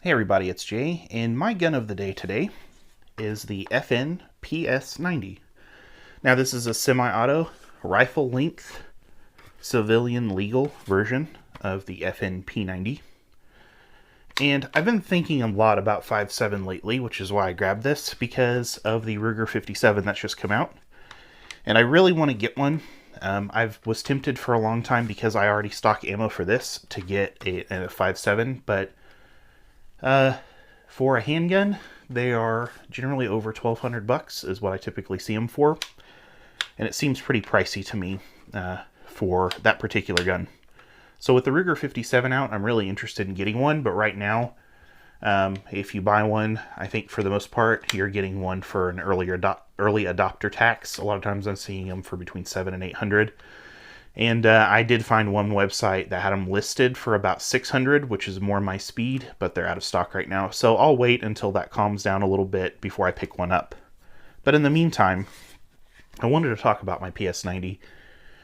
Hey everybody, it's Jay, and my gun of the day today is the FN PS90. Now this is a semi-auto, rifle-length, civilian legal version of the FN P90. And I've been thinking a lot about 5.7 lately, which is why I grabbed this, because of the Ruger 57 that's just come out. And I really want to get one. I was tempted for a long time because I already stock ammo for this to get a 5.7, but for a handgun, they are generally over $1,200 is what I typically see them for. And it seems pretty pricey to me for that particular gun. So with the Ruger 57 out, I'm really interested in getting one. But right now, if you buy one, I think for the most part, you're getting one for an early adopter tax. A lot of times I'm seeing them for between $700 and $800. And I did find one website that had them listed for about $600, which is more my speed, but they're out of stock right now. So I'll wait until that calms down a little bit before I pick one up. But in the meantime, I wanted to talk about my PS90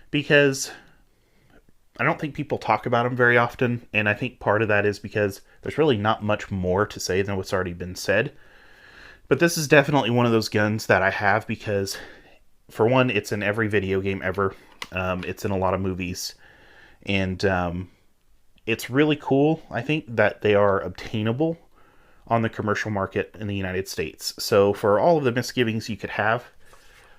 because I don't think people talk about them very often. And I think part of that is because there's really not much more to say than what's already been said. But this is definitely one of those guns that I have because, for one, it's in every video game ever. It's in a lot of movies, and it's really cool, I think, that they are obtainable on the commercial market in the United States. So for all of the misgivings you could have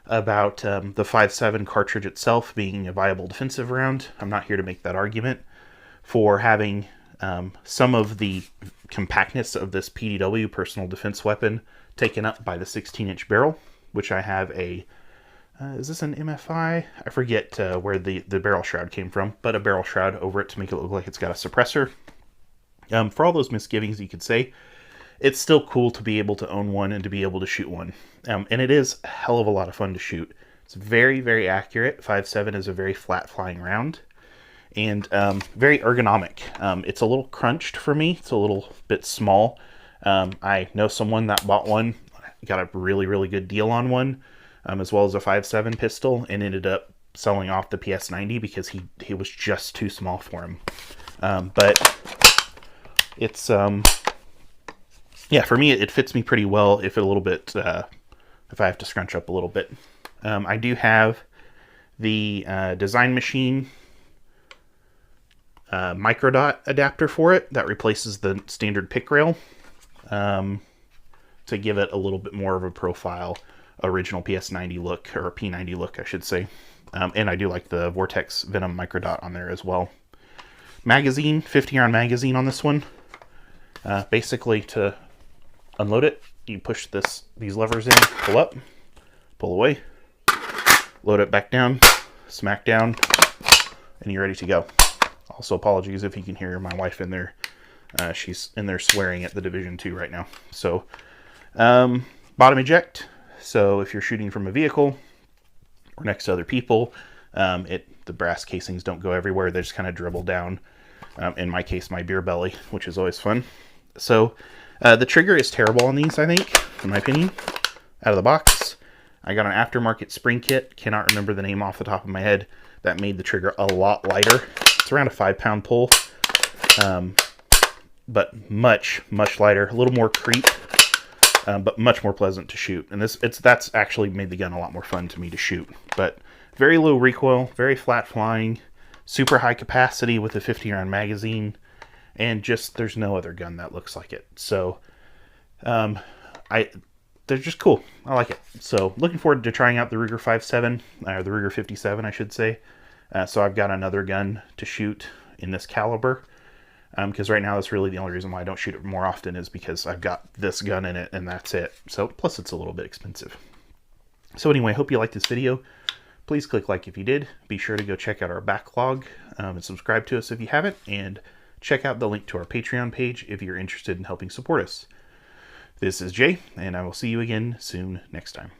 about the 5.7 cartridge itself being a viable defensive round, I'm not here to make that argument. For having some of the compactness of this PDW, personal defense weapon, taken up by the 16-inch barrel, which I have a is this an MFI? I forget where the barrel shroud came from, but a barrel shroud over it to make it look like it's got a suppressor. For all those misgivings you could say, it's still cool to be able to own one and to be able to shoot one. And it is a hell of a lot of fun to shoot. It's very, very accurate. 5.7 is a very flat flying round and very ergonomic. It's a little crunched for me. It's a little bit small. I know someone that bought one, got a really, really good deal on one. As well as a 5.7 pistol, and ended up selling off the PS90 because he was just too small for him. But it's yeah, for me it fits me pretty well. If a little bit, if I have to scrunch up a little bit, I do have the Design Machine microdot adapter for it that replaces the standard pick rail to give it a little bit more of a profile. Original PS90 look, or P90 look, I should say. And I do like the Vortex Venom microdot on there as well. Magazine, 50-round magazine on this one. Basically, to unload it, you push these levers in, pull up, pull away, load it back down, smack down, and you're ready to go. Also, apologies if you can hear my wife in there. She's in there swearing at the Division 2 right now. So, bottom eject. So if you're shooting from a vehicle or next to other people, the brass casings don't go everywhere. They just kind of dribble down. In my case, my beer belly, which is always fun. So the trigger is terrible on these, I think, in my opinion. Out of the box, I got an aftermarket spring kit. Cannot remember the name off the top of my head. That made the trigger a lot lighter. It's around a 5-pound pull, but much, much lighter. A little more creep. But much more pleasant to shoot. And that's actually made the gun a lot more fun to me to shoot. But very low recoil, very flat flying, super high capacity with a 50-round magazine, and just there's no other gun that looks like it. So they're just cool. I like it. So looking forward to trying out the Ruger 5.7, or the Ruger 57, I should say. So I've got another gun to shoot in this caliber. Because right now that's really the only reason why I don't shoot it more often is because I've got this gun in it and that's it. So plus it's a little bit expensive. So anyway, hope you liked this video. Please click like if you did. Be sure to go check out our backlog and subscribe to us if you haven't. And check out the link to our Patreon page if you're interested in helping support us. This is Jay, and I will see you again soon next time.